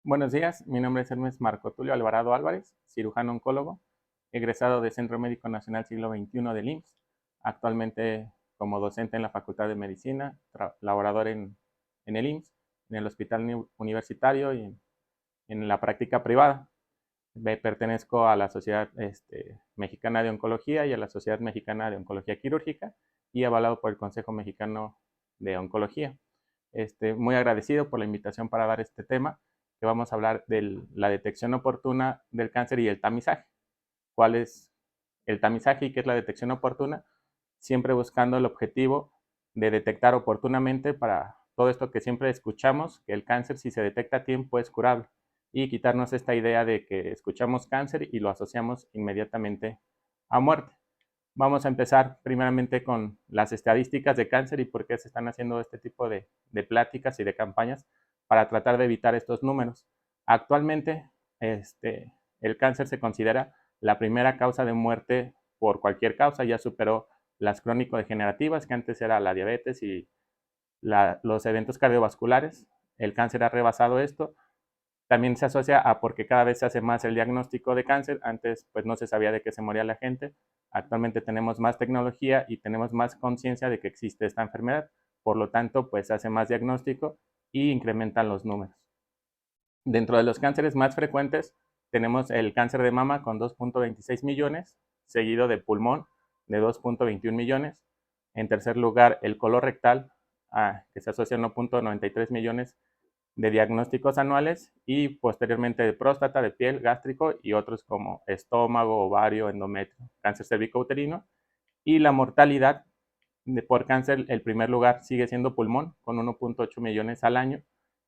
Buenos días, mi nombre es Hermes Marco Tulio Alvarado Álvarez, cirujano oncólogo, egresado de Centro Médico Nacional Siglo XXI del IMSS, actualmente como docente en la Facultad de Medicina, laborador en el IMSS, en el Hospital Universitario y en la práctica privada. Pertenezco a la Sociedad Mexicana de Oncología y a la Sociedad Mexicana de Oncología Quirúrgica y avalado por el Consejo Mexicano de Oncología. Muy agradecido por la invitación para dar este tema, que vamos a hablar de la detección oportuna del cáncer y el tamizaje. ¿Cuál es el tamizaje y qué es la detección oportuna? Siempre buscando el objetivo de detectar oportunamente para todo esto que siempre escuchamos, que el cáncer, si se detecta a tiempo, es curable, y quitarnos esta idea de que escuchamos cáncer y lo asociamos inmediatamente a muerte. Vamos a empezar primeramente con las estadísticas de cáncer y por qué se están haciendo este tipo de pláticas y de campañas para tratar de evitar estos números. Actualmente, el cáncer se considera la primera causa de muerte por cualquier causa, ya superó las crónico-degenerativas, que antes era la diabetes y los eventos cardiovasculares. El cáncer ha rebasado esto. También se asocia a porque cada vez se hace más el diagnóstico de cáncer. Antes pues no se sabía de qué se moría la gente. Actualmente tenemos más tecnología y tenemos más conciencia de que existe esta enfermedad. Por lo tanto, pues se hace más diagnóstico y incrementan los números. Dentro de los cánceres más frecuentes tenemos el cáncer de mama con 2.26 millones, seguido de pulmón de 2.21 millones. En tercer lugar, el colorectal, que se asocia a 1.93 millones de diagnósticos anuales, y posteriormente de próstata, de piel, gástrico y otros como estómago, ovario, endometrio, cáncer cervicouterino. Y la mortalidad por cáncer, el primer lugar sigue siendo pulmón con 1.8 millones al año,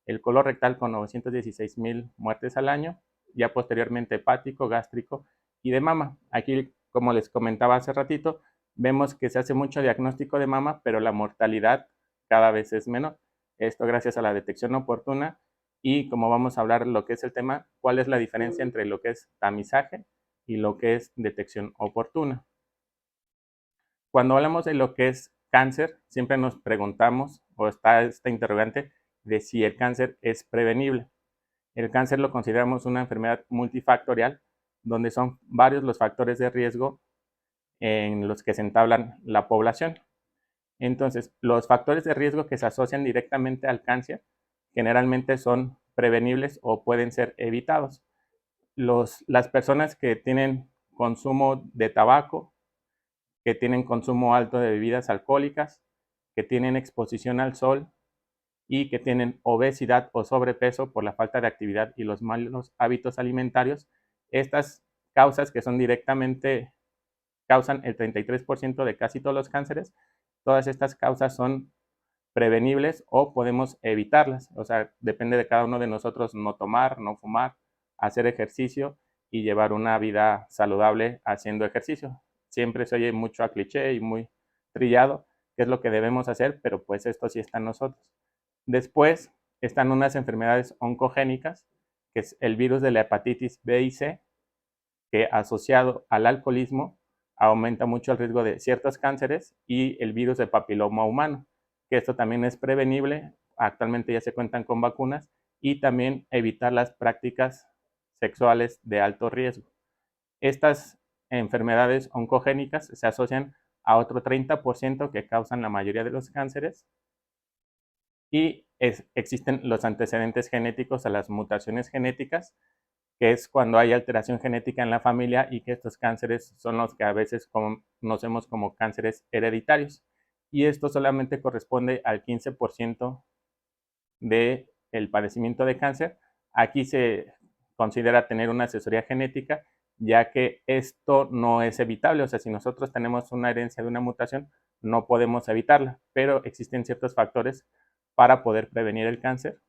el colorectal con 916,000 muertes al año, ya posteriormente hepático, gástrico y de mama. Aquí, como les comentaba hace ratito, vemos que se hace mucho diagnóstico de mama, pero la mortalidad cada vez es menor. Esto gracias a la detección oportuna. Y como vamos a hablar lo que es el tema, ¿cuál es la diferencia entre lo que es tamizaje y lo que es detección oportuna? Cuando hablamos de lo que es cáncer, siempre nos preguntamos, o está esta interrogante, de si el cáncer es prevenible. El cáncer lo consideramos una enfermedad multifactorial, donde son varios los factores de riesgo en los que se entablan la población. Entonces, los factores de riesgo que se asocian directamente al cáncer generalmente son prevenibles o pueden ser evitados. Las personas que tienen consumo de tabaco, que tienen consumo alto de bebidas alcohólicas, que tienen exposición al sol y que tienen obesidad o sobrepeso por la falta de actividad y los malos hábitos alimentarios. Estas causas, que son directamente, causan el 33% de casi todos los cánceres. Todas estas causas son prevenibles o podemos evitarlas. O sea, depende de cada uno de nosotros no tomar, no fumar, hacer ejercicio y llevar una vida saludable haciendo ejercicio. Siempre se oye mucho a cliché y muy trillado, que es lo que debemos hacer, pero pues esto sí está en nosotros. Después están unas enfermedades oncogénicas, que es el virus de la hepatitis B y C, que asociado al alcoholismo aumenta mucho el riesgo de ciertos cánceres, y el virus de papiloma humano, que esto también es prevenible. Actualmente ya se cuentan con vacunas, y también evitar las prácticas sexuales de alto riesgo. Estas enfermedades oncogénicas se asocian a otro 30% que causan la mayoría de los cánceres, y existen los antecedentes genéticos a las mutaciones genéticas, que es cuando hay alteración genética en la familia, y que estos cánceres son los que a veces conocemos como cánceres hereditarios. Y esto solamente corresponde al 15% del padecimiento de cáncer. Aquí se considera tener una asesoría genética, ya que esto no es evitable. O sea, si nosotros tenemos una herencia de una mutación, no podemos evitarla, pero existen ciertos factores para poder prevenir el cáncer.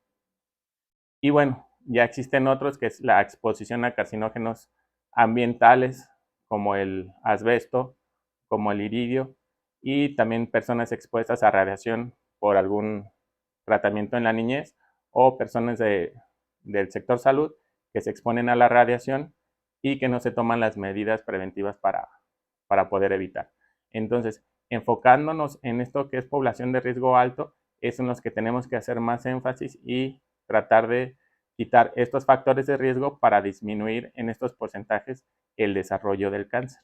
Y bueno, ya existen otros, que es la exposición a carcinógenos ambientales, como el asbesto, como el iridio, y también personas expuestas a radiación por algún tratamiento en la niñez, o personas del sector salud que se exponen a la radiación y que no se toman las medidas preventivas para poder evitar. Entonces, enfocándonos en esto que es población de riesgo alto, es en los que tenemos que hacer más énfasis y tratar de quitar estos factores de riesgo para disminuir en estos porcentajes el desarrollo del cáncer.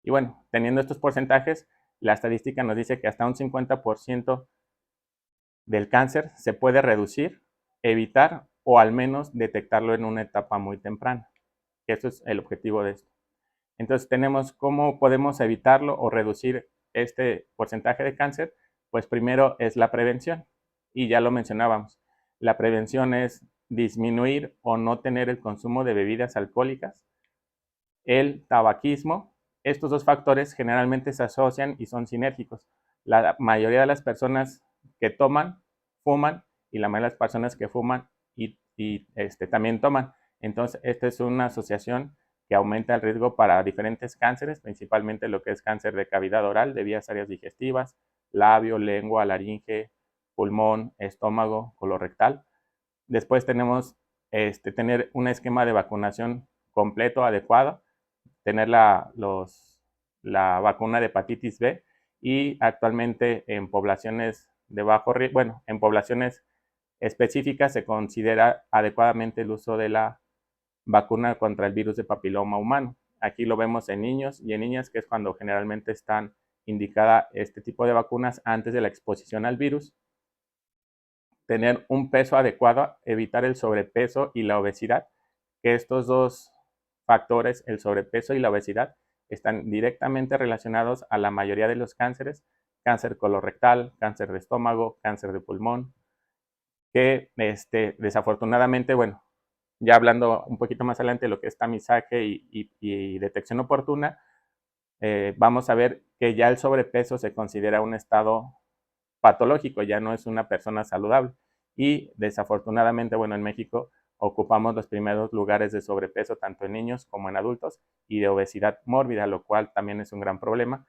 Y bueno, teniendo estos porcentajes, la estadística nos dice que hasta un 50% del cáncer se puede reducir, evitar o al menos detectarlo en una etapa muy temprana. Eso es el objetivo de esto. Entonces tenemos cómo podemos evitarlo o reducir este porcentaje de cáncer. Pues primero es la prevención, y ya lo mencionábamos. La prevención es disminuir o no tener el consumo de bebidas alcohólicas, el tabaquismo. Estos dos factores generalmente se asocian y son sinérgicos. La mayoría de las personas que toman, fuman, y la mayoría de las personas que fuman y también toman. Entonces, esta es una asociación que aumenta el riesgo para diferentes cánceres, principalmente lo que es cáncer de cavidad oral, de vías aéreas digestivas, labio, lengua, laringe, pulmón, estómago, colorectal. Después tenemos tener un esquema de vacunación completo, adecuado, tener la vacuna de hepatitis B, y actualmente en poblaciones de bajo riesgo, bueno, en poblaciones específicas se considera adecuadamente el uso de la vacuna contra el virus de papiloma humano. Aquí lo vemos en niños y en niñas, que es cuando generalmente están indicada este tipo de vacunas antes de la exposición al virus. Tener un peso adecuado, evitar el sobrepeso y la obesidad, que estos dos factores, el sobrepeso y la obesidad, están directamente relacionados a la mayoría de los cánceres: cáncer colorectal, cáncer de estómago, cáncer de pulmón, que desafortunadamente, bueno, ya hablando un poquito más adelante de lo que es tamizaje y detección oportuna, vamos a ver que ya el sobrepeso se considera un estado patológico, ya no es una persona saludable. Y desafortunadamente, bueno, en México ocupamos los primeros lugares de sobrepeso tanto en niños como en adultos, y de obesidad mórbida, lo cual también es un gran problema.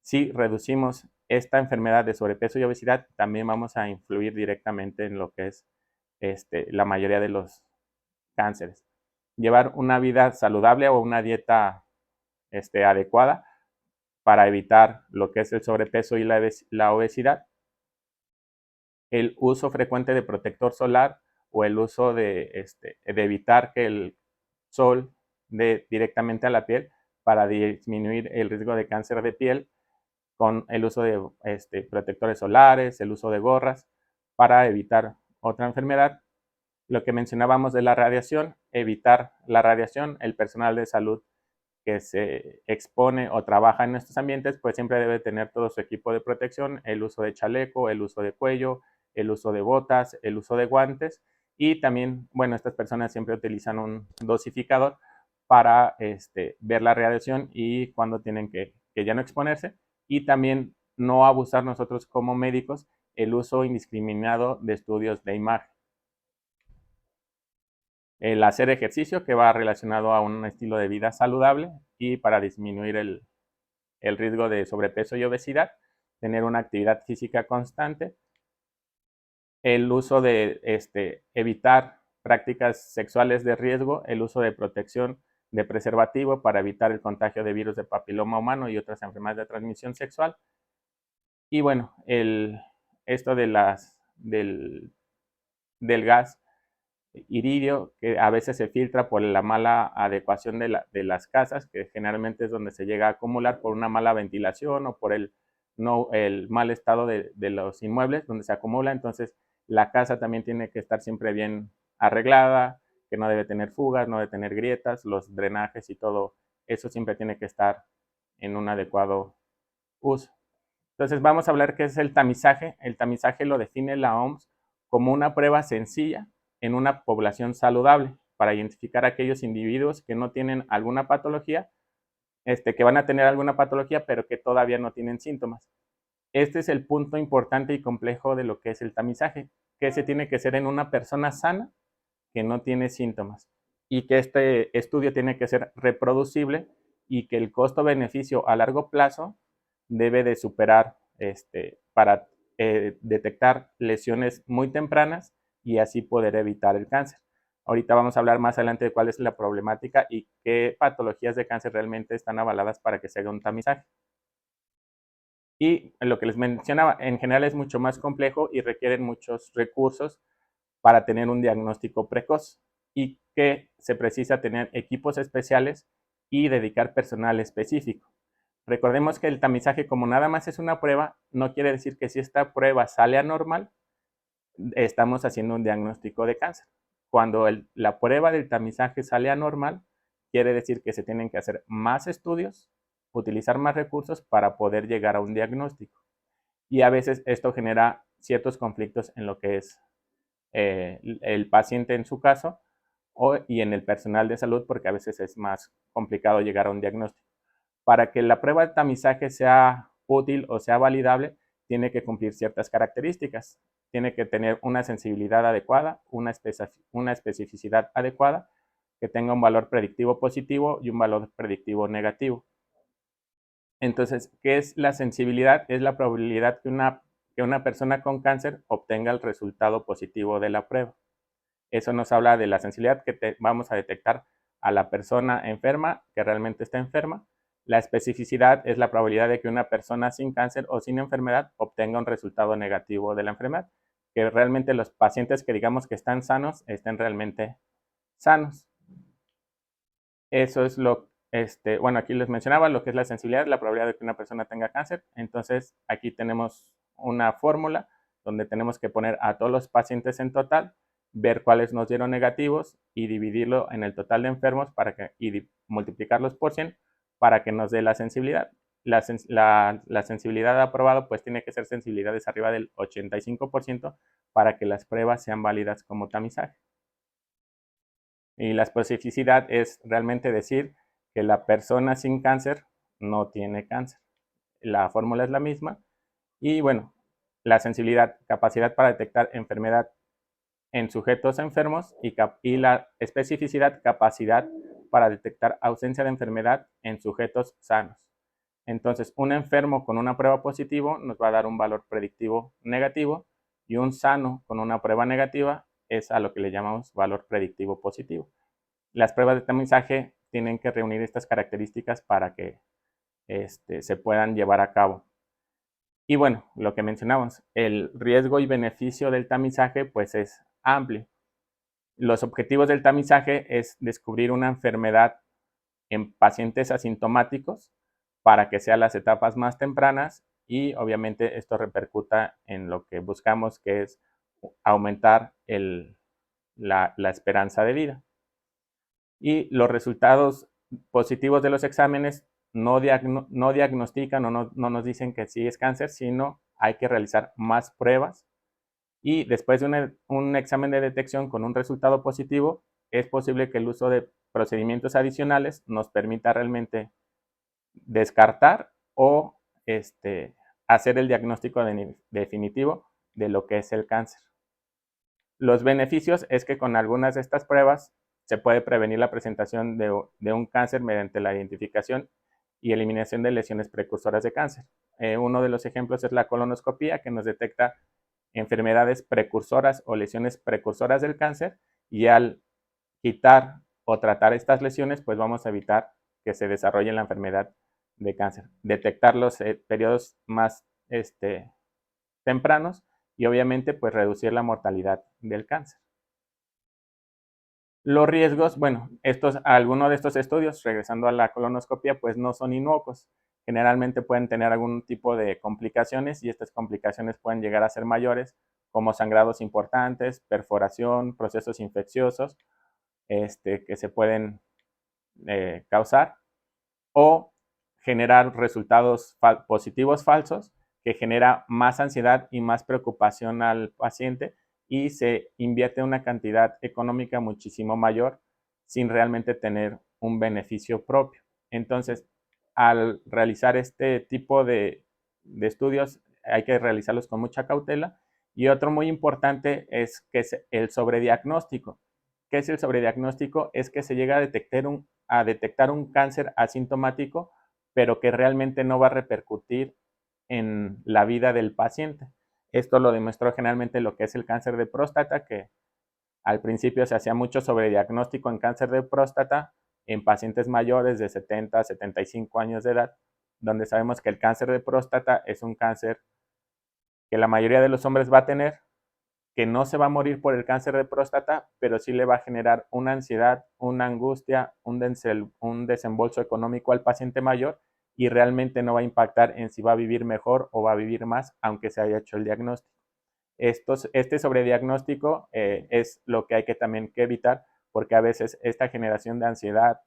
Si reducimos esta enfermedad de sobrepeso y obesidad, también vamos a influir directamente en lo que es la mayoría de los cánceres. Llevar una vida saludable o una dieta adecuada para evitar lo que es el sobrepeso y la obesidad. El uso frecuente de protector solar, o el uso de evitar que el sol dé directamente a la piel, para disminuir el riesgo de cáncer de piel, con el uso de protectores solares, el uso de gorras para evitar otra enfermedad. Lo que mencionábamos de la radiación, evitar la radiación. El personal de salud que se expone o trabaja en estos ambientes, pues siempre debe tener todo su equipo de protección, el uso de chaleco, el uso de cuello, el uso de botas, el uso de guantes. Y también, bueno, estas personas siempre utilizan un dosificador para ver la radiación y cuando tienen que ya no exponerse. Y también no abusar nosotros como médicos el uso indiscriminado de estudios de imagen. El hacer ejercicio, que va relacionado a un estilo de vida saludable y para disminuir el riesgo de sobrepeso y obesidad. Tener una actividad física constante. El uso de evitar prácticas sexuales de riesgo, el uso de protección de preservativo para evitar el contagio de virus de papiloma humano y otras enfermedades de transmisión sexual. Y bueno, esto de del gas iridio, que a veces se filtra por la mala adecuación de las casas, que generalmente es donde se llega a acumular por una mala ventilación o por el mal estado de los inmuebles donde se acumula. Entonces, la casa también tiene que estar siempre bien arreglada, que no debe tener fugas, no debe tener grietas, los drenajes y todo eso siempre tiene que estar en un adecuado uso. Entonces, vamos a hablar qué es el tamizaje. El tamizaje lo define la OMS como una prueba sencilla en una población saludable para identificar a aquellos individuos que no tienen alguna patología, que van a tener alguna patología, pero que todavía no tienen síntomas. Este es el punto importante y complejo de lo que es el tamizaje, que se tiene que hacer en una persona sana que no tiene síntomas, y que este estudio tiene que ser reproducible, y que el costo-beneficio a largo plazo debe de superar para detectar lesiones muy tempranas y así poder evitar el cáncer. Ahorita vamos a hablar más adelante de cuál es la problemática y qué patologías de cáncer realmente están avaladas para que se haga un tamizaje. Y lo que les mencionaba, en general es mucho más complejo y requieren muchos recursos para tener un diagnóstico precoz y que se precisa tener equipos especiales y dedicar personal específico. Recordemos que el tamizaje, como nada más es una prueba, no quiere decir que si esta prueba sale anormal, estamos haciendo un diagnóstico de cáncer. Cuando la prueba del tamizaje sale anormal, quiere decir que se tienen que hacer más estudios, utilizar más recursos para poder llegar a un diagnóstico. Y a veces esto genera ciertos conflictos en lo que es el paciente en su caso y en el personal de salud, porque a veces es más complicado llegar a un diagnóstico. Para que la prueba de tamizaje sea útil o sea validable, tiene que cumplir ciertas características. Tiene que tener una sensibilidad adecuada, una especificidad adecuada, que tenga un valor predictivo positivo y un valor predictivo negativo. Entonces, ¿qué es la sensibilidad? Es la probabilidad que una persona con cáncer obtenga el resultado positivo de la prueba. Eso nos habla de la sensibilidad que vamos a detectar a la persona enferma, que realmente está enferma. La especificidad es la probabilidad de que una persona sin cáncer o sin enfermedad obtenga un resultado negativo de la enfermedad, que realmente los pacientes que digamos que están sanos estén realmente sanos. Eso es bueno, aquí les mencionaba lo que es la sensibilidad, la probabilidad de que una persona tenga cáncer. Entonces, aquí tenemos una fórmula donde tenemos que poner a todos los pacientes en total, ver cuáles nos dieron negativos y dividirlo en el total de enfermos y multiplicarlos por 100 para que nos dé la sensibilidad. La sensibilidad aprobada pues tiene que ser sensibilidades arriba del 85% para que las pruebas sean válidas como tamizaje. Y la especificidad es realmente decir que la persona sin cáncer no tiene cáncer. La fórmula es la misma. Y bueno, la sensibilidad, capacidad para detectar enfermedad en sujetos enfermos y la especificidad, capacidad para detectar ausencia de enfermedad en sujetos sanos. Entonces, un enfermo con una prueba positiva nos va a dar un valor predictivo negativo y un sano con una prueba negativa es a lo que le llamamos valor predictivo positivo. Las pruebas de tamizaje tienen que reunir estas características para que se puedan llevar a cabo. Y bueno, lo que mencionamos, el riesgo y beneficio del tamizaje pues es amplio. Los objetivos del tamizaje es descubrir una enfermedad en pacientes asintomáticos para que sean las etapas más tempranas y obviamente esto repercuta en lo que buscamos, que es aumentar la esperanza de vida. Y los resultados positivos de los exámenes no diagnostican o no nos dicen que sí es cáncer, sino hay que realizar más pruebas. Y después de un examen de detección con un resultado positivo, es posible que el uso de procedimientos adicionales nos permita realmente descartar o hacer el diagnóstico definitivo de lo que es el cáncer. Los beneficios es que con algunas de estas pruebas se puede prevenir la presentación de un cáncer mediante la identificación y eliminación de lesiones precursoras de cáncer. Uno de los ejemplos es la colonoscopía, que nos detecta enfermedades precursoras o lesiones precursoras del cáncer, y al quitar o tratar estas lesiones, pues vamos a evitar que se desarrolle la enfermedad de cáncer. Detectar los periodos más tempranos y obviamente pues reducir la mortalidad del cáncer. Los riesgos, bueno, algunos de estos estudios, regresando a la colonoscopia, pues no son inocuos. Generalmente pueden tener algún tipo de complicaciones y estas complicaciones pueden llegar a ser mayores, como sangrados importantes, perforación, procesos infecciosos que se pueden causar, o generar resultados positivos falsos que genera más ansiedad y más preocupación al paciente y se invierte una cantidad económica muchísimo mayor sin realmente tener un beneficio propio. Entonces, al realizar este tipo de estudios hay que realizarlos con mucha cautela. Y otro muy importante es que es el sobrediagnóstico. ¿Qué es el sobrediagnóstico? Es que se llega a detectar un cáncer asintomático, pero que realmente no va a repercutir en la vida del paciente. Esto lo demostró generalmente lo que es el cáncer de próstata, que al principio se hacía mucho sobrediagnóstico en cáncer de próstata en pacientes mayores de 70 a 75 años de edad, donde sabemos que el cáncer de próstata es un cáncer que la mayoría de los hombres va a tener, que no se va a morir por el cáncer de próstata, pero sí le va a generar una ansiedad, una angustia, un desembolso económico al paciente mayor y realmente no va a impactar en si va a vivir mejor o va a vivir más, aunque se haya hecho el diagnóstico. Este sobrediagnóstico es lo que hay que también que evitar, porque a veces esta generación de ansiedad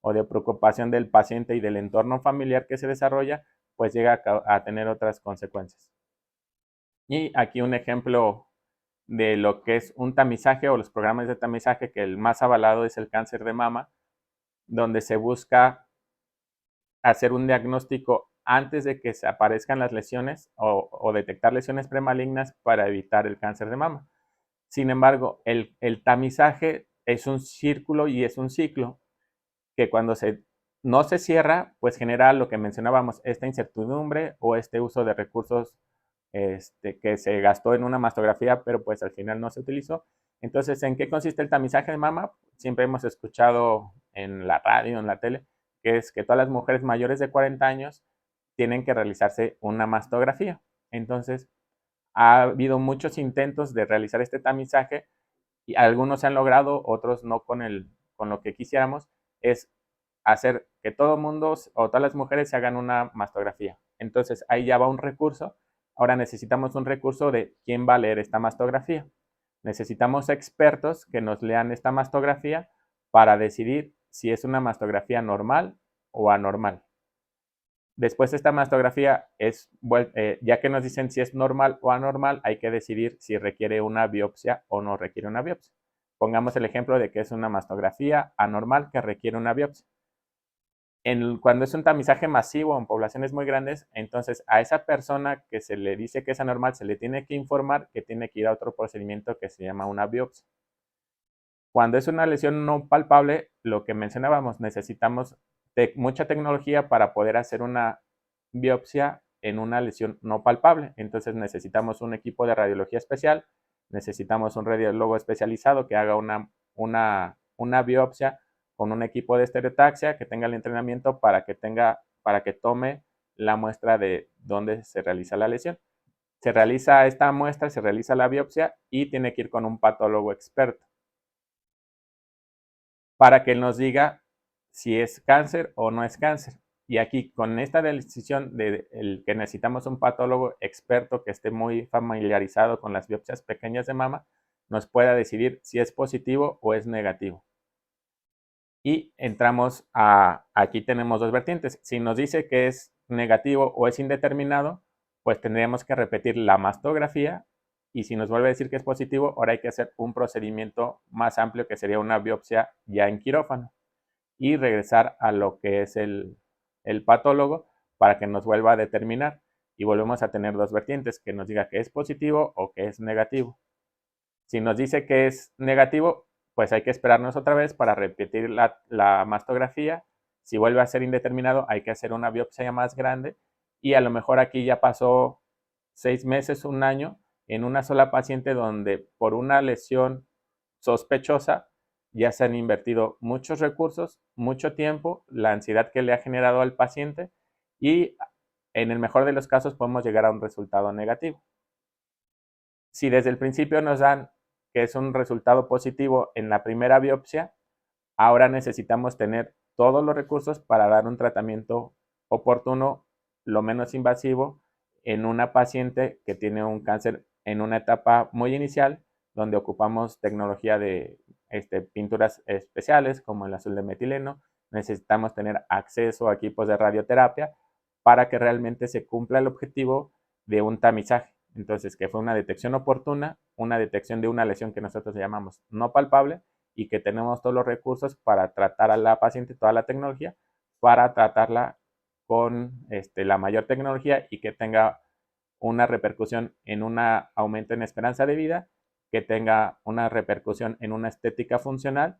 o de preocupación del paciente y del entorno familiar que se desarrolla, pues llega a tener otras consecuencias. Y aquí un ejemplo de lo que es un tamizaje o los programas de tamizaje, que el más avalado es el cáncer de mama, donde se busca hacer un diagnóstico antes de que se aparezcan las lesiones o detectar lesiones premalignas para evitar el cáncer de mama. Sin embargo, el tamizaje es un círculo y es un ciclo que cuando no se cierra, pues genera lo que mencionábamos, esta incertidumbre o este uso de recursos que se gastó en una mastografía, pero pues al final no se utilizó. Entonces, ¿en qué consiste el tamizaje de mama? Siempre hemos escuchado en la radio, en la tele, que es que todas las mujeres mayores de 40 años tienen que realizarse una mastografía. Entonces, ha habido muchos intentos de realizar este tamizaje y algunos se han logrado, otros no con lo que quisiéramos, es hacer que todo el mundo o todas las mujeres se hagan una mastografía. Entonces ahí ya va un recurso. Ahora necesitamos un recurso de quién va a leer esta mastografía. Necesitamos expertos que nos lean esta mastografía para decidir si es una mastografía normal o anormal. Después esta mastografía ya que nos dicen si es normal o anormal, hay que decidir si requiere una biopsia o no requiere una biopsia. Pongamos el ejemplo de que es una mastografía anormal que requiere una biopsia. Cuando es un tamizaje masivo en poblaciones muy grandes, entonces a esa persona que se le dice que es anormal se le tiene que informar que tiene que ir a otro procedimiento que se llama una biopsia. Cuando es una lesión no palpable, lo que mencionábamos, necesitamos mucha tecnología para poder hacer una biopsia en una lesión no palpable. Entonces necesitamos un equipo de radiología especial, necesitamos un radiólogo especializado que haga una biopsia con un equipo de estereotaxia que tenga el entrenamiento para que tome la muestra de dónde se realiza la lesión. Se realiza esta muestra, se realiza la biopsia y tiene que ir con un patólogo experto para que él nos diga si es cáncer o no es cáncer. Y aquí, con esta decisión de que necesitamos un patólogo experto que esté muy familiarizado con las biopsias pequeñas de mama, nos pueda decidir si es positivo o es negativo. Y entramos aquí tenemos dos vertientes. Si nos dice que es negativo o es indeterminado, pues tendríamos que repetir la mastografía. Y si nos vuelve a decir que es positivo, ahora hay que hacer un procedimiento más amplio que sería una biopsia ya en quirófano y regresar a lo que es el patólogo para que nos vuelva a determinar. Y volvemos a tener dos vertientes, que nos diga que es positivo o que es negativo. Si nos dice que es negativo, pues hay que esperarnos otra vez para repetir la mastografía. Si vuelve a ser indeterminado, hay que hacer una biopsia más grande y a lo mejor aquí ya pasó 6 meses, un año, en una sola paciente donde por una lesión sospechosa ya se han invertido muchos recursos, mucho tiempo, la ansiedad que le ha generado al paciente y en el mejor de los casos podemos llegar a un resultado negativo. Si desde el principio nos dan que es un resultado positivo en la primera biopsia, ahora necesitamos tener todos los recursos para dar un tratamiento oportuno, lo menos invasivo, en una paciente que tiene un cáncer en una etapa muy inicial, donde ocupamos tecnología de pinturas especiales como el azul de metileno. Necesitamos tener acceso a equipos de radioterapia para que realmente se cumpla el objetivo de un tamizaje. Entonces, que fue una detección oportuna, una detección de una lesión que nosotros llamamos no palpable y que tenemos todos los recursos para tratar a la paciente, toda la tecnología, para tratarla con la mayor tecnología y que tenga una repercusión en un aumento en esperanza de vida, que tenga una repercusión en una estética funcional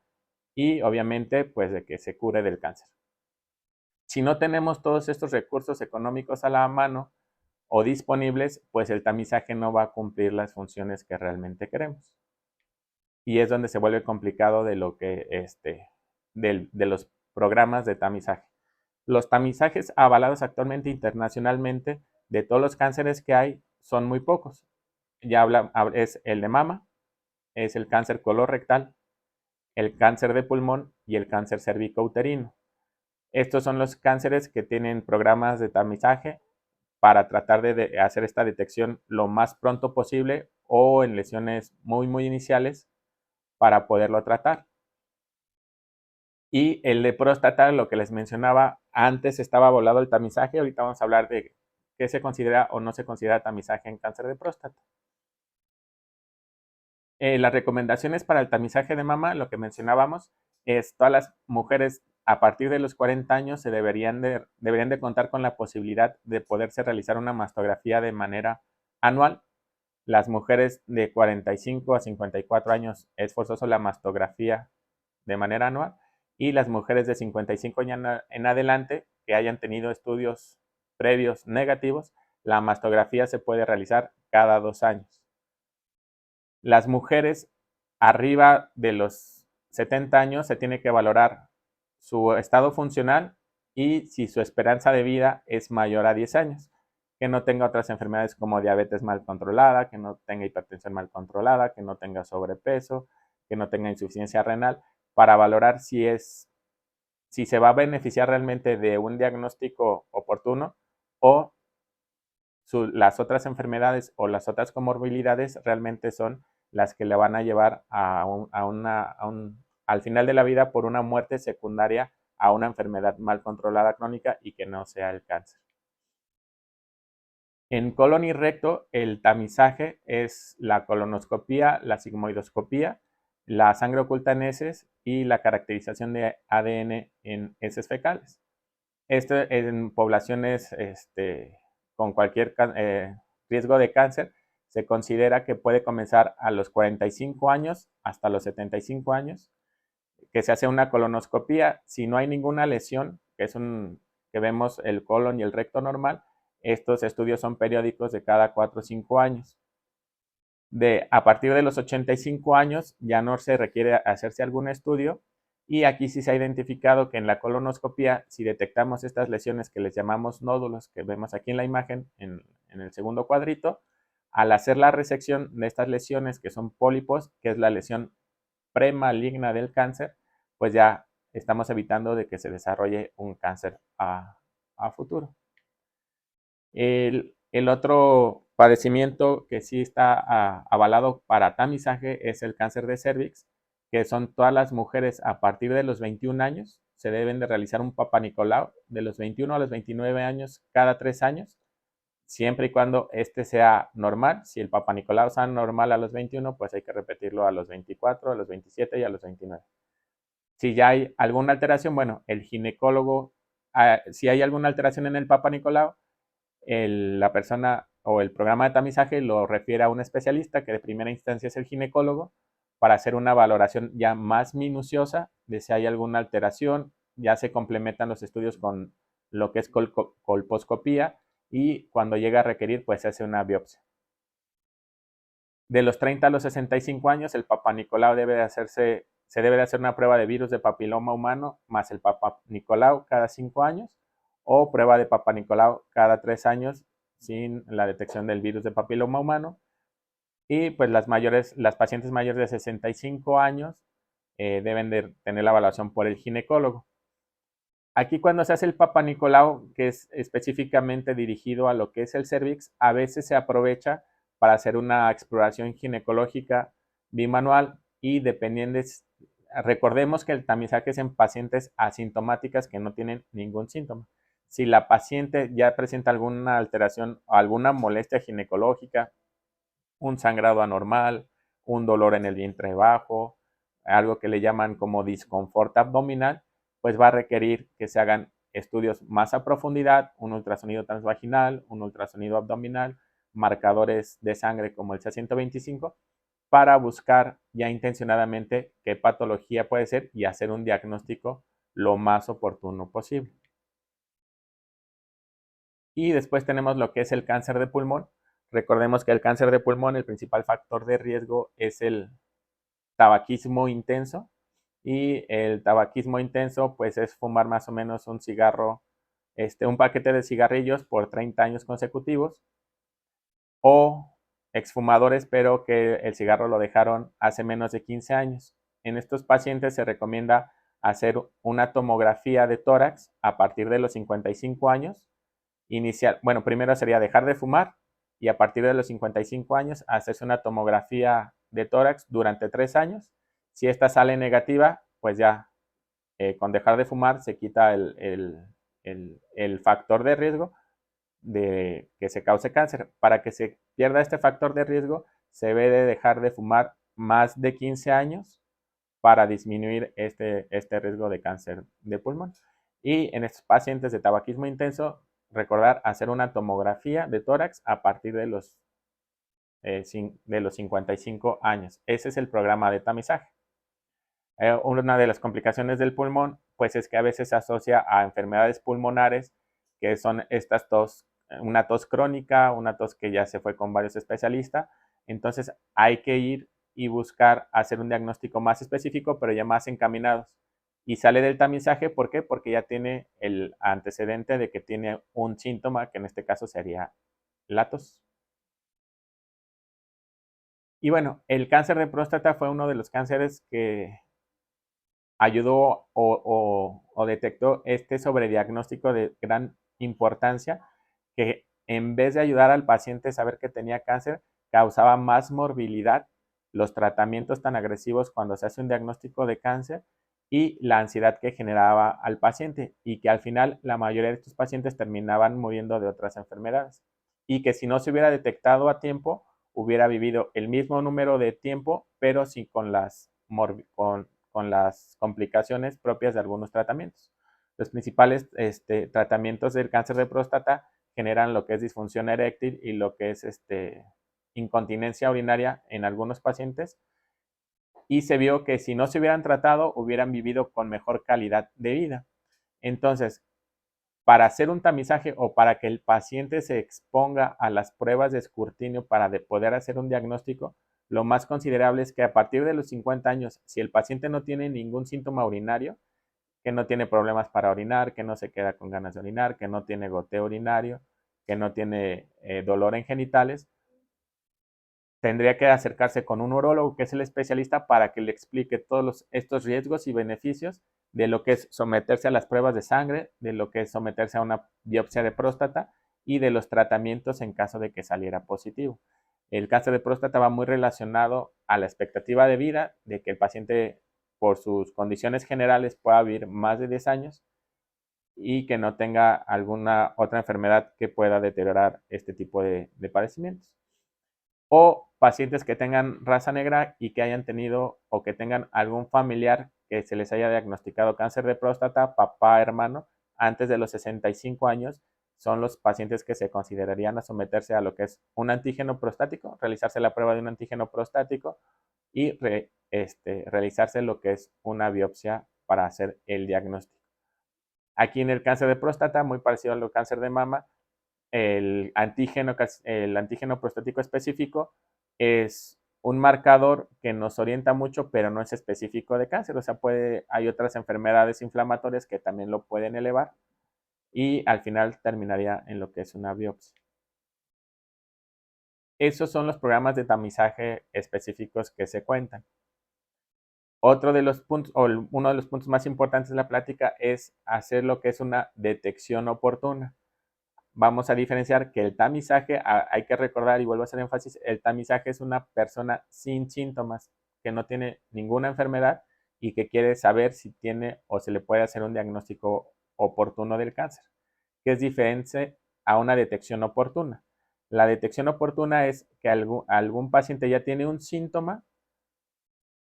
y obviamente pues de que se cure del cáncer. Si no tenemos todos estos recursos económicos a la mano o disponibles, pues el tamizaje no va a cumplir las funciones que realmente queremos. Y es donde se vuelve complicado de lo que de los programas de tamizaje. Los tamizajes avalados actualmente internacionalmente de todos los cánceres que hay son muy pocos. es el de mama, es el cáncer colorectal, el cáncer de pulmón y el cáncer cervicouterino. Estos son los cánceres que tienen programas de tamizaje para tratar de hacer esta detección lo más pronto posible o en lesiones muy iniciales para poderlo tratar. Y el de próstata, lo que les mencionaba, antes estaba volado el tamizaje, ahorita vamos a hablar de qué se considera o no se considera tamizaje en cáncer de próstata. Las recomendaciones para el tamizaje de mama, lo que mencionábamos, es todas las mujeres a partir de los 40 años deberían de contar con la posibilidad de poderse realizar una mastografía de manera anual. Las mujeres de 45 a 54 años es forzoso la mastografía de manera anual y las mujeres de 55 años en adelante que hayan tenido estudios previos negativos, la mastografía se puede realizar cada 2 años. Las mujeres arriba de los 70 años se tiene que valorar su estado funcional y si su esperanza de vida es mayor a 10 años, que no tenga otras enfermedades como diabetes mal controlada, que no tenga hipertensión mal controlada, que no tenga sobrepeso, que no tenga insuficiencia renal, para valorar si se va a beneficiar realmente de un diagnóstico oportuno o las otras enfermedades o las otras comorbilidades realmente son las que le van a llevar al final de la vida por una muerte secundaria a una enfermedad mal controlada crónica y que no sea el cáncer. En colon y recto, el tamizaje es la colonoscopía, la sigmoidoscopía, la sangre oculta en heces y la caracterización de ADN en heces fecales. Esto en poblaciones con cualquier riesgo de cáncer se considera que puede comenzar a los 45 años hasta los 75 años, que se hace una colonoscopía. Si no hay ninguna lesión, que vemos el colon y el recto normal, estos estudios son periódicos de cada 4 o 5 años. A partir de los 85 años ya no se requiere hacerse algún estudio y aquí sí se ha identificado que en la colonoscopía, si detectamos estas lesiones que les llamamos nódulos, que vemos aquí en la imagen, en el segundo cuadrito, al hacer la resección de estas lesiones que son pólipos, que es la lesión premaligna del cáncer, pues ya estamos evitando de que se desarrolle un cáncer a futuro. El otro padecimiento que sí está avalado para tamizaje es el cáncer de cervix, que son todas las mujeres a partir de los 21 años, se deben de realizar un Papanicolau de los 21 a los 29 años cada 3 años, siempre y cuando este sea normal. Si el Papanicolau sea normal a los 21, pues hay que repetirlo a los 24, a los 27 y a los 29. Si ya hay alguna alteración, bueno, el ginecólogo, si hay alguna alteración en el Papanicolau, la persona o el programa de tamizaje lo refiere a un especialista que de primera instancia es el ginecólogo para hacer una valoración ya más minuciosa de si hay alguna alteración. Ya se complementan los estudios con lo que es colposcopía y cuando llega a requerir pues se hace una biopsia. De los 30 a los 65 años el Papanicolau se debe de hacer una prueba de virus de papiloma humano más el Papanicolau cada 5 años o prueba de Papanicolau cada 3 años sin la detección del virus de papiloma humano. Y pues las pacientes mayores de 65 años deben de tener la evaluación por el ginecólogo. Aquí cuando se hace el Papanicolau, que es específicamente dirigido a lo que es el cervix, a veces se aprovecha para hacer una exploración ginecológica bimanual y recordemos que el tamizaje es en pacientes asintomáticas que no tienen ningún síntoma. Si la paciente ya presenta alguna alteración o alguna molestia ginecológica, un sangrado anormal, un dolor en el vientre bajo, algo que le llaman como disconfort abdominal, pues va a requerir que se hagan estudios más a profundidad, un ultrasonido transvaginal, un ultrasonido abdominal, marcadores de sangre como el C125, para buscar ya intencionadamente qué patología puede ser y hacer un diagnóstico lo más oportuno posible. Y después tenemos lo que es el cáncer de pulmón. Recordemos que el cáncer de pulmón, el principal factor de riesgo es el tabaquismo intenso. Y el tabaquismo intenso, pues es fumar más o menos un cigarro, un paquete de cigarrillos por 30 años consecutivos. O exfumadores, pero que el cigarro lo dejaron hace menos de 15 años. En estos pacientes se recomienda hacer una tomografía de tórax a partir de los 55 años. Bueno, primero sería dejar de fumar y a partir de los 55 años hacerse una tomografía de tórax durante 3 años. Si esta sale negativa, pues ya con dejar de fumar se quita el factor de riesgo de que se cause cáncer. Para que se pierda este factor de riesgo, se debe de dejar de fumar más de 15 años para disminuir este riesgo de cáncer de pulmón. Y en estos pacientes de tabaquismo intenso, recordar hacer una tomografía de tórax a partir de los 55 años. Ese es el programa de tamizaje. Una de las complicaciones del pulmón, pues es que a veces se asocia a enfermedades pulmonares, que son estas tos, una tos crónica, una tos que ya se fue con varios especialistas. Entonces hay que ir y buscar hacer un diagnóstico más específico, pero ya más encaminados. Y sale del tamizaje, ¿por qué? Porque ya tiene el antecedente de que tiene un síntoma, que en este caso sería la tos. Y bueno, el cáncer de próstata fue uno de los cánceres que ayudó o detectó este sobrediagnóstico de gran importancia, que en vez de ayudar al paciente a saber que tenía cáncer, causaba más morbilidad los tratamientos tan agresivos cuando se hace un diagnóstico de cáncer y la ansiedad que generaba al paciente, y que al final la mayoría de estos pacientes terminaban muriendo de otras enfermedades, y que si no se hubiera detectado a tiempo hubiera vivido el mismo número de tiempo, pero sí con las complicaciones propias de algunos tratamientos. Los principales tratamientos del cáncer de próstata generan lo que es disfunción eréctil y lo que es incontinencia urinaria en algunos pacientes, y se vio que si no se hubieran tratado hubieran vivido con mejor calidad de vida. Entonces, para hacer un tamizaje o para que el paciente se exponga a las pruebas de escrutinio para poder hacer un diagnóstico, lo más considerable es que a partir de los 50 años, si el paciente no tiene ningún síntoma urinario, que no tiene problemas para orinar, que no se queda con ganas de orinar, que no tiene goteo urinario, que no tiene dolor en genitales, tendría que acercarse con un urólogo, que es el especialista, para que le explique todos estos riesgos y beneficios de lo que es someterse a las pruebas de sangre, de lo que es someterse a una biopsia de próstata y de los tratamientos en caso de que saliera positivo. El cáncer de próstata va muy relacionado a la expectativa de vida, de que el paciente por sus condiciones generales pueda vivir más de 10 años y que no tenga alguna otra enfermedad que pueda deteriorar este tipo de padecimientos. O pacientes que tengan raza negra y que hayan tenido o que tengan algún familiar que se les haya diagnosticado cáncer de próstata, papá, hermano, antes de los 65 años, son los pacientes que se considerarían a someterse a lo que es un antígeno prostático, realizarse la prueba de un antígeno prostático y realizarse lo que es una biopsia para hacer el diagnóstico. Aquí en el cáncer de próstata, muy parecido al cáncer de mama, el antígeno prostático específico es un marcador que nos orienta mucho, pero no es específico de cáncer. O sea, hay otras enfermedades inflamatorias que también lo pueden elevar y al final terminaría en lo que es una biopsia. Esos son los programas de tamizaje específicos que se cuentan. Otro de los puntos, o uno de los puntos más importantes de la plática, es hacer lo que es una detección oportuna. Vamos a diferenciar que el tamizaje, hay que recordar y vuelvo a hacer énfasis, el tamizaje es una persona sin síntomas, que no tiene ninguna enfermedad y que quiere saber si tiene o se le puede hacer un diagnóstico oportuno del cáncer, que es diferente a una detección oportuna. La detección oportuna es que algún paciente ya tiene un síntoma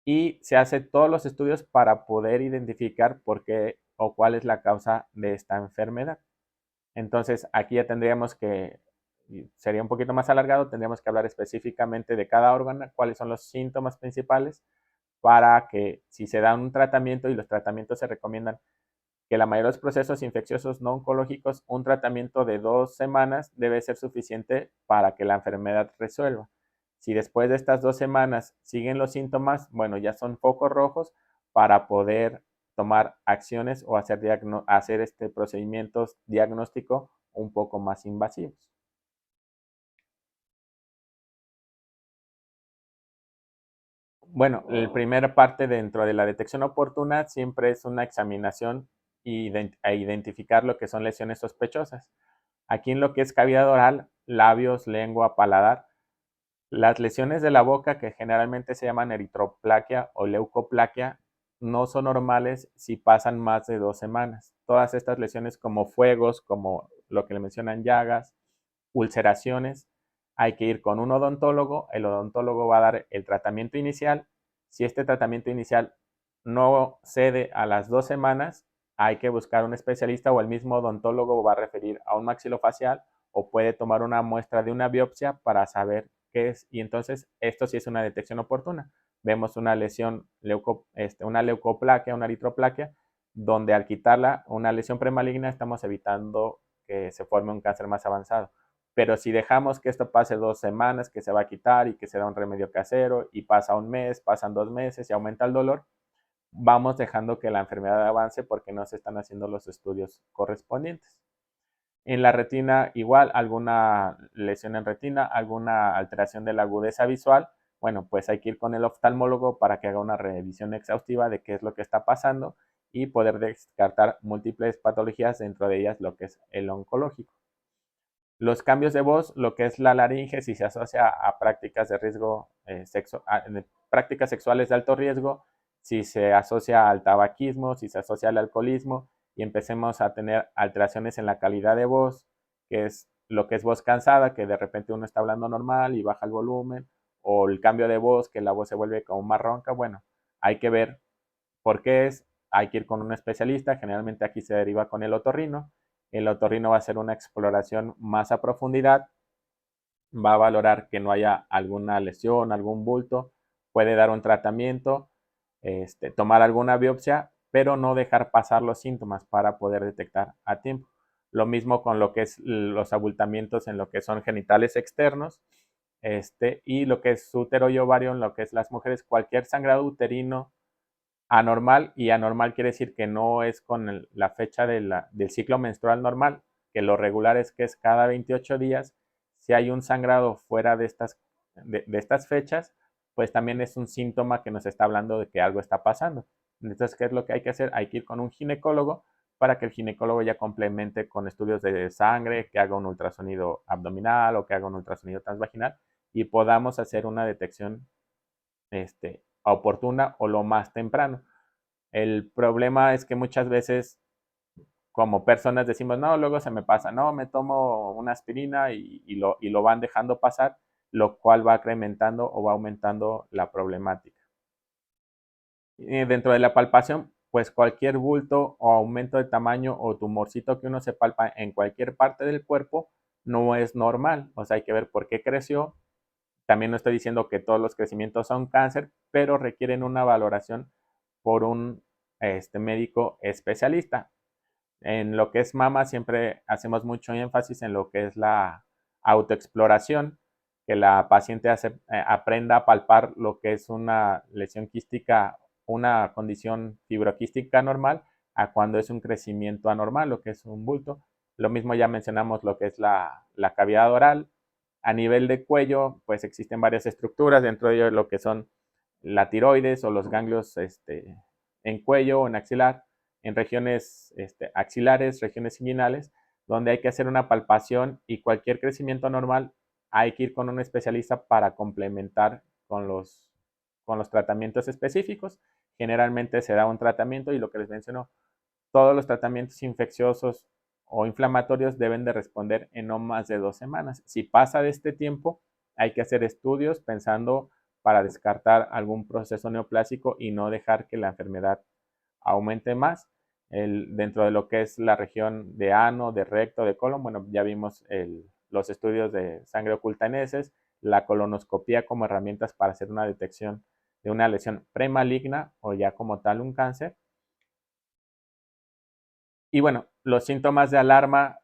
y se hace todos los estudios para poder identificar por qué o cuál es la causa de esta enfermedad. Entonces, aquí ya tendríamos que, sería un poquito más alargado, tendríamos que hablar específicamente de cada órgano, cuáles son los síntomas principales, para que si se da un tratamiento, y los tratamientos se recomiendan que la mayoría de los procesos infecciosos no oncológicos, un tratamiento de 2 semanas debe ser suficiente para que la enfermedad resuelva. Si después de estas 2 semanas siguen los síntomas, bueno, ya son focos rojos para poder tomar acciones o hacer procedimientos diagnóstico un poco más invasivos. Bueno, la primera parte dentro de la detección oportuna siempre es una examinación e identificar lo que son lesiones sospechosas. Aquí en lo que es cavidad oral, labios, lengua, paladar, las lesiones de la boca, que generalmente se llaman eritroplaquia o leucoplaquia, no son normales si pasan más de 2 semanas. Todas estas lesiones como fuegos, como lo que le mencionan llagas, ulceraciones, hay que ir con un odontólogo. El odontólogo va a dar el tratamiento inicial. Si este tratamiento inicial no cede a las 2 semanas, hay que buscar un especialista o el mismo odontólogo va a referir a un maxilofacial o puede tomar una muestra de una biopsia para saber qué es. Y entonces esto sí es una detección oportuna. Vemos una lesión, una leucoplaquia, una eritroplaquia, donde al quitarla, una lesión premaligna, estamos evitando que se forme un cáncer más avanzado. Pero si dejamos que esto pase 2 semanas, que se va a quitar y que se da un remedio casero y pasa un mes, pasan 2 meses y aumenta el dolor, vamos dejando que la enfermedad avance porque no se están haciendo los estudios correspondientes. En la retina, igual, alguna lesión en retina, alguna alteración de la agudeza visual, bueno, pues hay que ir con el oftalmólogo para que haga una revisión exhaustiva de qué es lo que está pasando y poder descartar múltiples patologías, dentro de ellas lo que es el oncológico. Los cambios de voz, lo que es la laringe, si se asocia a prácticas de riesgo prácticas sexuales de alto riesgo, si se asocia al tabaquismo, si se asocia al alcoholismo y empecemos a tener alteraciones en la calidad de voz, que es lo que es voz cansada, que de repente uno está hablando normal y baja el volumen, o el cambio de voz, que la voz se vuelve como más ronca. Bueno, hay que ver por qué es, hay que ir con un especialista, generalmente aquí se deriva con el otorrino. El otorrino va a hacer una exploración más a profundidad, va a valorar que no haya alguna lesión, algún bulto, puede dar un tratamiento, tomar alguna biopsia, pero no dejar pasar los síntomas para poder detectar a tiempo. Lo mismo con lo que es los abultamientos en lo que son genitales externos, y lo que es útero y ovario en lo que es las mujeres. Cualquier sangrado uterino anormal, y anormal quiere decir que no es con la fecha del ciclo menstrual normal, que lo regular es que es cada 28 días. Si hay un sangrado fuera de estas fechas, pues también es un síntoma que nos está hablando de que algo está pasando. Entonces, ¿qué es lo que hay que hacer? Hay que ir con un ginecólogo para que el ginecólogo ya complemente con estudios de sangre, que haga un ultrasonido abdominal o que haga un ultrasonido transvaginal y podamos hacer una detección oportuna o lo más temprano. El problema es que muchas veces como personas decimos, no, luego se me pasa, no, me tomo una aspirina y lo van dejando pasar, lo cual va incrementando o va aumentando la problemática. Y dentro de la palpación, pues cualquier bulto o aumento de tamaño o tumorcito que uno se palpa en cualquier parte del cuerpo no es normal. O sea, hay que ver por qué creció. También no estoy diciendo que todos los crecimientos son cáncer, pero requieren una valoración por un médico especialista. En lo que es mama siempre hacemos mucho énfasis en lo que es la autoexploración, que la paciente aprenda a palpar lo que es una lesión quística, una condición fibroquística normal, a cuando es un crecimiento anormal, lo que es un bulto. Lo mismo ya mencionamos lo que es la cavidad oral. A nivel de cuello, pues existen varias estructuras, dentro de ellos lo que son la tiroides o los ganglios en cuello o en axilar, en regiones axilares, regiones inguinales, donde hay que hacer una palpación y cualquier crecimiento normal hay que ir con un especialista para complementar con los tratamientos específicos. Generalmente se da un tratamiento y lo que les menciono, todos los tratamientos infecciosos o inflamatorios deben de responder en no más de 2 semanas. Si pasa de este tiempo, hay que hacer estudios pensando para descartar algún proceso neoplásico y no dejar que la enfermedad aumente más. Dentro de lo que es la región de ano, de recto, de colon, bueno, ya vimos los estudios de sangre oculta en heces, la colonoscopía como herramientas para hacer una detección de una lesión premaligna o ya como tal un cáncer. Y bueno, los síntomas de alarma,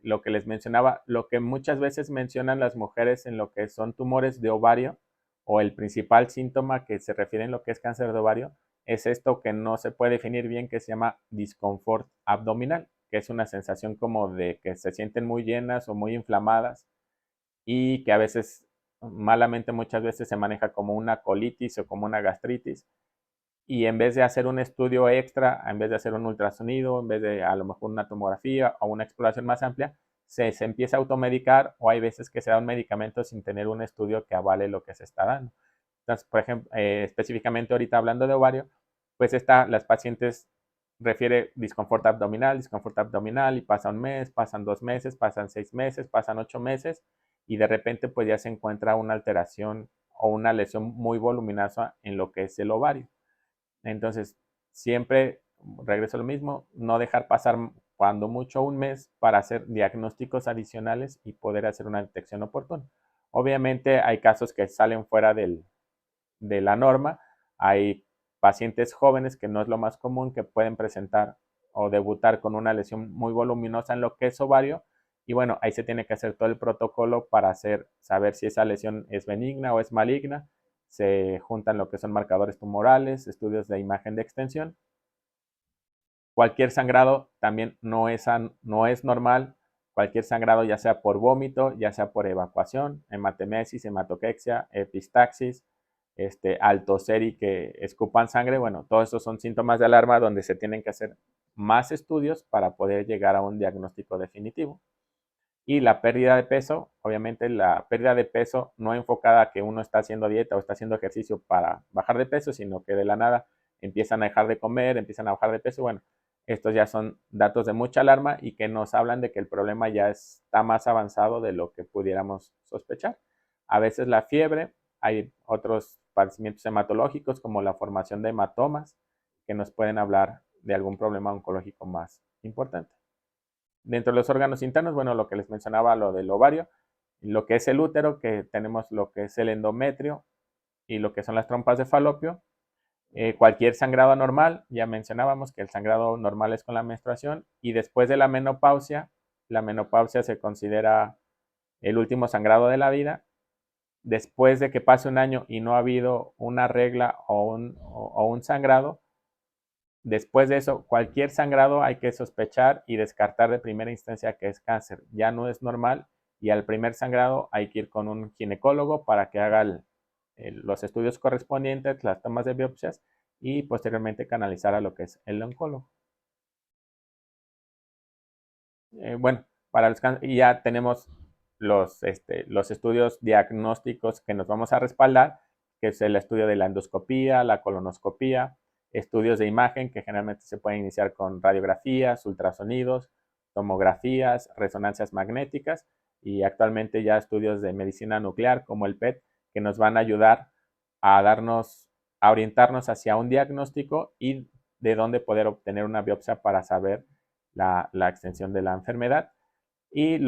lo que les mencionaba, lo que muchas veces mencionan las mujeres en lo que son tumores de ovario, o el principal síntoma que se refiere en lo que es cáncer de ovario, es esto que no se puede definir bien, que se llama disconfort abdominal, que es una sensación como de que se sienten muy llenas o muy inflamadas y que a veces malamente muchas veces se maneja como una colitis o como una gastritis, y en vez de hacer un estudio extra, en vez de hacer un ultrasonido, en vez de a lo mejor una tomografía o una exploración más amplia, se empieza a automedicar, o hay veces que se da un medicamento sin tener un estudio que avale lo que se está dando. Entonces, por ejemplo, específicamente ahorita hablando de ovario, pues las pacientes refiere disconfort abdominal, y pasa un mes, pasan 2 meses, pasan 6 meses, pasan 8 meses, y de repente pues ya se encuentra una alteración o una lesión muy voluminosa en lo que es el ovario. Entonces, siempre regreso a lo mismo, no dejar pasar cuando mucho un mes para hacer diagnósticos adicionales y poder hacer una detección oportuna. Obviamente hay casos que salen fuera de la norma, hay pacientes jóvenes, que no es lo más común, que pueden presentar o debutar con una lesión muy voluminosa en lo que es ovario, y bueno, ahí se tiene que hacer todo el protocolo para saber si esa lesión es benigna o es maligna. Se juntan lo que son marcadores tumorales, estudios de imagen de extensión. Cualquier sangrado también no es normal. Cualquier sangrado, ya sea por vómito, ya sea por evacuación, hematemesis, hematoquexia, epistaxis, al toser y que escupan sangre, bueno, todos esos son síntomas de alarma donde se tienen que hacer más estudios para poder llegar a un diagnóstico definitivo. Y la pérdida de peso, obviamente la pérdida de peso no enfocada a que uno está haciendo dieta o está haciendo ejercicio para bajar de peso, sino que de la nada empiezan a dejar de comer, empiezan a bajar de peso. Bueno, estos ya son datos de mucha alarma y que nos hablan de que el problema ya está más avanzado de lo que pudiéramos sospechar. A veces la fiebre, hay otros padecimientos hematológicos como la formación de hematomas que nos pueden hablar de algún problema oncológico más importante. Dentro de los órganos internos, bueno, lo que les mencionaba, lo del ovario, lo que es el útero, que tenemos lo que es el endometrio y lo que son las trompas de falopio. Cualquier sangrado anormal, ya mencionábamos que el sangrado normal es con la menstruación, y después de la menopausia se considera el último sangrado de la vida. Después de que pase un año y no ha habido una regla o un sangrado, después de eso, cualquier sangrado hay que sospechar y descartar de primera instancia que es cáncer. Ya no es normal, y al primer sangrado hay que ir con un ginecólogo para que haga los estudios correspondientes, las tomas de biopsias, y posteriormente canalizar a lo que es el oncólogo. Bueno, para los cánceres ya tenemos los estudios diagnósticos que nos vamos a respaldar, que es el estudio de la endoscopía, la colonoscopía, estudios de imagen que generalmente se pueden iniciar con radiografías, ultrasonidos, tomografías, resonancias magnéticas, y actualmente ya estudios de medicina nuclear como el PET, que nos van a ayudar a a orientarnos hacia un diagnóstico y de dónde poder obtener una biopsia para saber la extensión de la enfermedad. Y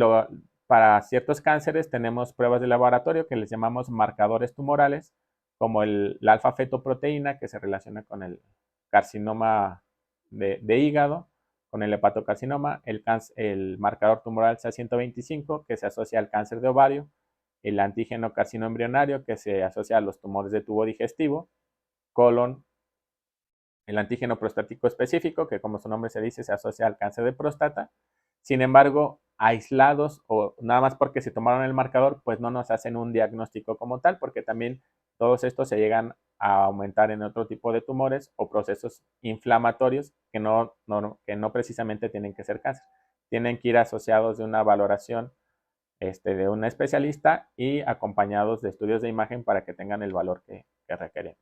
para ciertos cánceres tenemos pruebas de laboratorio que les llamamos marcadores tumorales, como la alfa-fetoproteína, que se relaciona con el carcinoma de hígado, con el hepatocarcinoma, el marcador tumoral CA125, que se asocia al cáncer de ovario, el antígeno carcinoembrionario, que se asocia a los tumores de tubo digestivo, colon, el antígeno prostático específico, que como su nombre se dice, se asocia al cáncer de próstata. Sin embargo, aislados o nada más porque se tomaron el marcador, pues no nos hacen un diagnóstico como tal, porque también todos estos se llegan a aumentar en otro tipo de tumores o procesos inflamatorios que no precisamente tienen que ser cáncer. Tienen que ir asociados de una valoración de un especialista y acompañados de estudios de imagen para que tengan el valor que requerimos.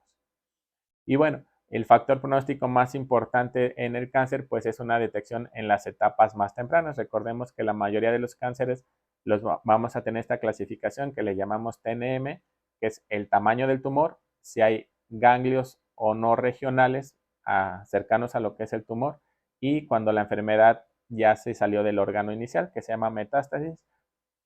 Y bueno, el factor pronóstico más importante en el cáncer, pues es una detección en las etapas más tempranas. Recordemos que la mayoría de los cánceres vamos a tener esta clasificación que le llamamos TNM, que es el tamaño del tumor, si hay ganglios o no regionales cercanos a lo que es el tumor, y cuando la enfermedad ya se salió del órgano inicial, que se llama metástasis,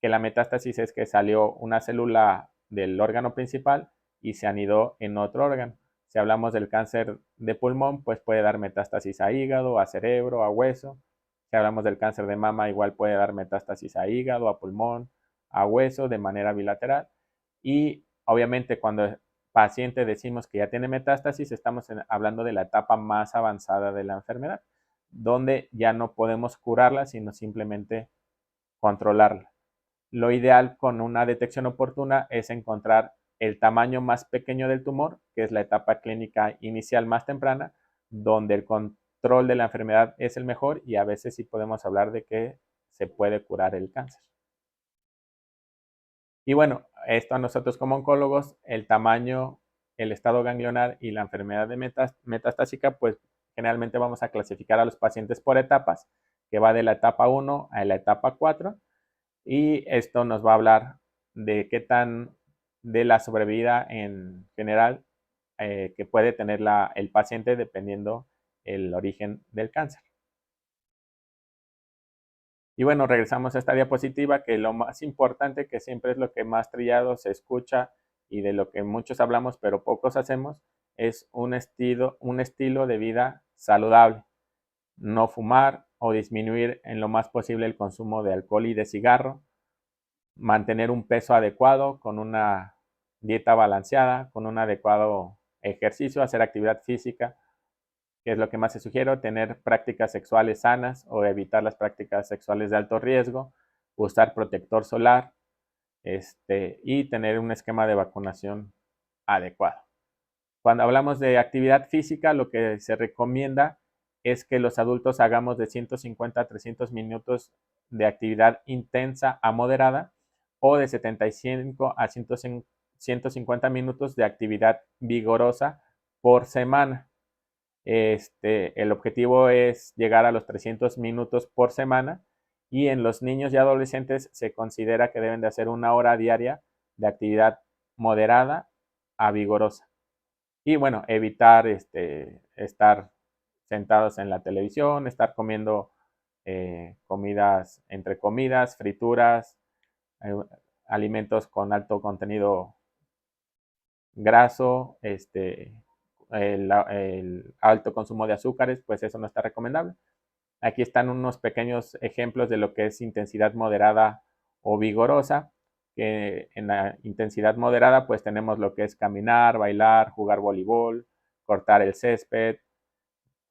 que la metástasis es que salió una célula del órgano principal y se anidó en otro órgano. Si hablamos del cáncer de pulmón, pues puede dar metástasis a hígado, a cerebro, a hueso. Si hablamos del cáncer de mama, igual puede dar metástasis a hígado, a pulmón, a hueso de manera bilateral. Y obviamente cuando el paciente decimos que ya tiene metástasis, estamos hablando de la etapa más avanzada de la enfermedad, donde ya no podemos curarla, sino simplemente controlarla. lo ideal con una detección oportuna es encontrar el tamaño más pequeño del tumor, que es la etapa clínica inicial más temprana, donde el control de la enfermedad es el mejor y a veces sí podemos hablar de que se puede curar el cáncer. Y bueno, esto a nosotros como oncólogos, el tamaño, el estado ganglionar y la enfermedad de metastásica, pues generalmente vamos a clasificar a los pacientes por etapas, que va de la etapa 1 a la etapa 4, y esto nos va a hablar de qué tan de la sobrevida en general que puede tener el paciente dependiendo el origen del cáncer. Y bueno, regresamos a esta diapositiva, que lo más importante, que siempre es lo que más trillado se escucha y de lo que muchos hablamos pero pocos hacemos, es un estilo de vida saludable. No fumar o disminuir en lo más posible el consumo de alcohol y de cigarro, mantener un peso adecuado con una dieta balanceada, con un adecuado ejercicio, hacer actividad física, que es lo que más se sugiere, tener prácticas sexuales sanas o evitar las prácticas sexuales de alto riesgo, usar protector solar y tener un esquema de vacunación adecuado. Cuando hablamos de actividad física, lo que se recomienda es que los adultos hagamos de 150 a 300 minutos de actividad intensa a moderada o de 75 a 150 minutos de actividad vigorosa por semana. El objetivo es llegar a los 300 minutos por semana y en los niños y adolescentes se considera que deben de hacer 1 hora diaria de actividad moderada a vigorosa. Y bueno, evitar estar sentados en la televisión, estar comiendo comidas entre comidas, frituras, eh, alimentos con alto contenido graso, el alto consumo de azúcares, pues eso no está recomendable. Aquí están unos pequeños ejemplos de lo que es intensidad moderada o vigorosa, que en la intensidad moderada pues tenemos lo que es caminar, bailar, jugar voleibol, cortar el césped,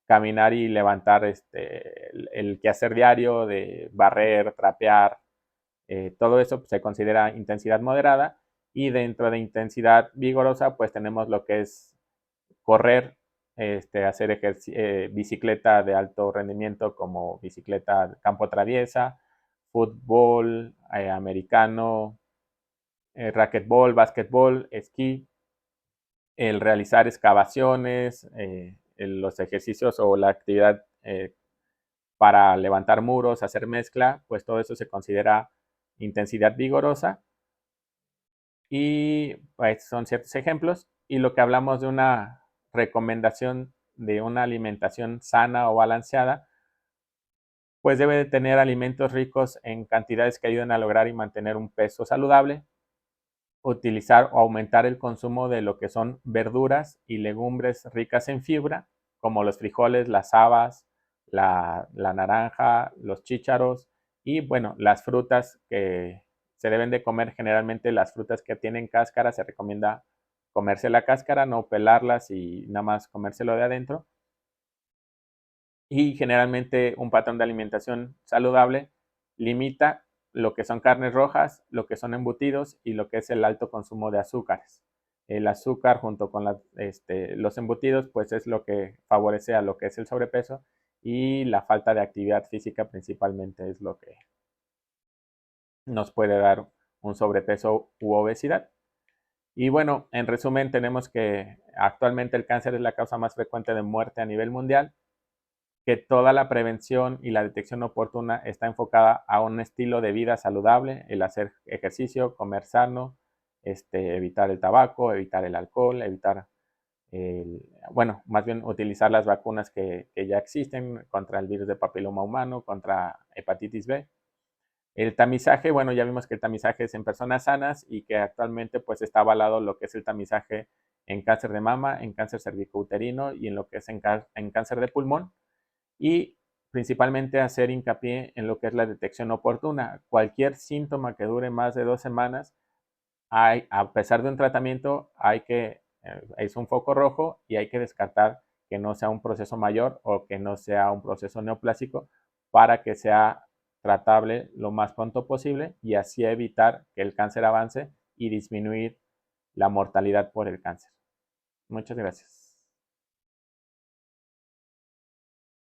caminar y levantar el quehacer diario de barrer, trapear, todo eso se considera intensidad moderada. Y dentro de intensidad vigorosa pues tenemos lo que es correr, hacer bicicleta de alto rendimiento como bicicleta campo traviesa, fútbol americano, racquetball, básquetbol, esquí, el realizar excavaciones, los ejercicios o la actividad para levantar muros, hacer mezcla, pues todo eso se considera intensidad vigorosa. Y pues son ciertos ejemplos. Y lo que hablamos de una recomendación de una alimentación sana o balanceada, pues debe de tener alimentos ricos en cantidades que ayuden a lograr y mantener un peso saludable, utilizar o aumentar el consumo de lo que son verduras y legumbres ricas en fibra, como los frijoles, las habas, la naranja, los chícharos y bueno, las frutas que se deben de comer. Generalmente las frutas que tienen cáscara se recomienda comerse la cáscara, no pelarlas y nada más comérselo de adentro. Y generalmente un patrón de alimentación saludable limita lo que son carnes rojas, lo que son embutidos y lo que es el alto consumo de azúcares. El azúcar junto con los embutidos pues es lo que favorece a lo que es el sobrepeso, y la falta de actividad física principalmente es lo que nos puede dar un sobrepeso u obesidad. Y bueno, en resumen tenemos que actualmente el cáncer es la causa más frecuente de muerte a nivel mundial, que toda la prevención y la detección oportuna está enfocada a un estilo de vida saludable, el hacer ejercicio, comer sano, evitar el tabaco, evitar el alcohol, bueno, más bien utilizar las vacunas que ya existen contra el virus de papiloma humano, contra hepatitis B. El tamizaje, bueno, ya vimos que el tamizaje es en personas sanas y que actualmente pues está avalado lo que es el tamizaje en cáncer de mama, en cáncer cervicouterino y en lo que es en cáncer de pulmón. Y principalmente hacer hincapié en lo que es la detección oportuna. Cualquier síntoma que dure más de 2 semanas, a pesar de un tratamiento, es un foco rojo y hay que descartar que no sea un proceso mayor o que no sea un proceso neoplásico para que sea tratable lo más pronto posible y así evitar que el cáncer avance y disminuir la mortalidad por el cáncer. Muchas gracias.